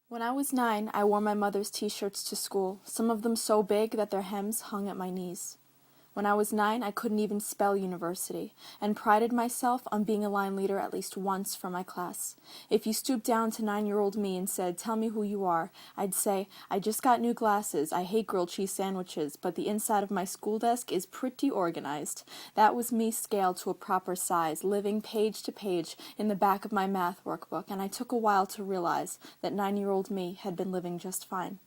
When I was 9, I wore my mother's t-shirts to school, some of them so big that their hems hung at my knees. When I was 9, I couldn't even spell university, and prided myself on being a line leader at least once for my class. If you stooped down to 9-year-old me and said, "Tell me who you are," I'd say, "I just got new glasses, I hate grilled cheese sandwiches, but the inside of my school desk is pretty organized." That was me scaled to a proper size, living page to page in the back of my math workbook, and I took a while to realize that 9-year-old me had been living just fine.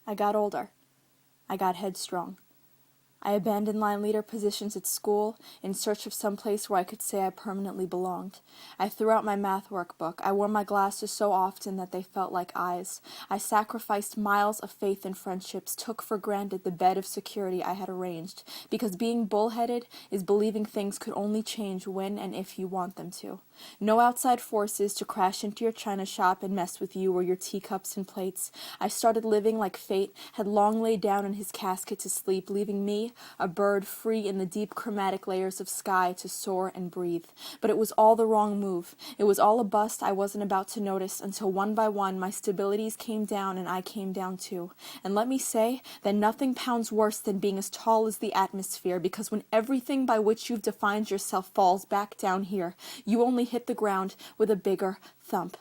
I got older. I got headstrong. I abandoned line leader positions at school in search of some place where I could say I permanently belonged. I threw out my math workbook. I wore my glasses so often that they felt like eyes. I sacrificed miles of faith and friendships, took for granted the bed of security I had arranged, because being bullheaded is believing things could only change when and if you want them to. No outside forces to crash into your china shop and mess with you or your teacups and plates. I started living like fate had long laid down in his casket to sleep, leaving me, a bird free in the deep chromatic layers of sky to soar and breathe. But it was all the wrong move. It was all a bust I wasn't about to notice until one by one my stabilities came down and I came down too. And let me say that nothing pounds worse than being as tall as the atmosphere, because when everything by which you've defined yourself falls back down here, you only hit the ground with a bigger thump.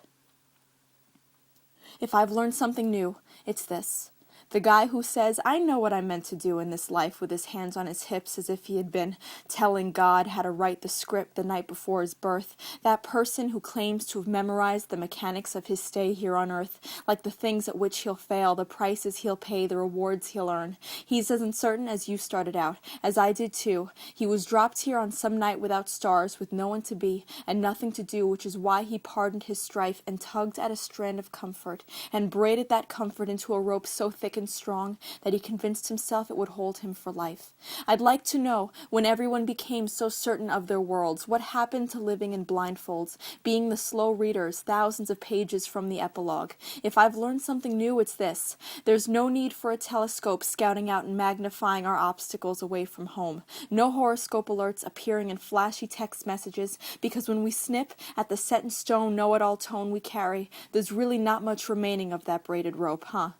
If I've learned something new, it's this. The guy who says, "I know what I'm meant to do in this life," with his hands on his hips as if he had been telling God how to write the script the night before his birth. That person who claims to have memorized the mechanics of his stay here on earth, like the things at which he'll fail, the prices he'll pay, the rewards he'll earn. He's as uncertain as you started out, as I did too. He was dropped here on some night without stars, with no one to be, and nothing to do, which is why he pardoned his strife and tugged at a strand of comfort, and braided that comfort into a rope so thick and strong that he convinced himself it would hold him for life. I'd like to know, when everyone became so certain of their worlds, what happened to living in blindfolds, being the slow readers thousands of pages from the epilogue. If I've learned something new, it's this. There's no need for a telescope scouting out and magnifying our obstacles away from home. No horoscope alerts appearing in flashy text messages, because when we snip at the set-in-stone know-it-all tone we carry, there's really not much remaining of that braided rope, huh?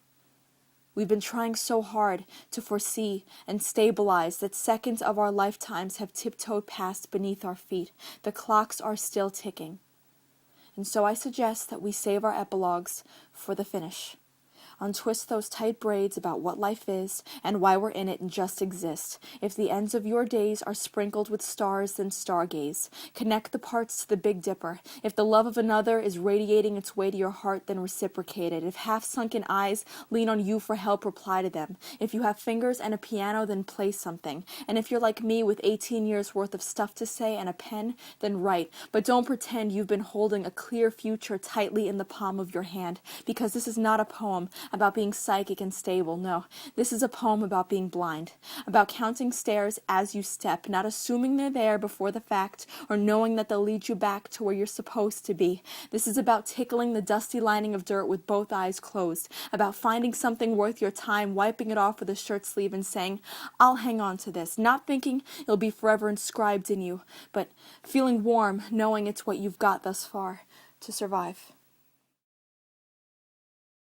We've been trying so hard to foresee and stabilize that seconds of our lifetimes have tiptoed past beneath our feet. The clocks are still ticking. And so I suggest that we save our epilogues for the finish. Untwist those tight braids about what life is and why we're in it and just exist. If the ends of your days are sprinkled with stars, then stargaze. Connect the parts to the Big Dipper. If the love of another is radiating its way to your heart, then reciprocate it. If half-sunken eyes lean on you for help, reply to them. If you have fingers and a piano, then play something. And if you're like me with 18 years worth of stuff to say and a pen, then write. But don't pretend you've been holding a clear future tightly in the palm of your hand, because this is not a poem about being psychic and stable. No, this is a poem about being blind, about counting stairs as you step, not assuming they're there before the fact, or knowing that they'll lead you back to where you're supposed to be. This is about tickling the dusty lining of dirt with both eyes closed, about finding something worth your time, wiping it off with a shirt sleeve and saying, "I'll hang on to this," not thinking it'll be forever inscribed in you, but feeling warm, knowing it's what you've got thus far to survive.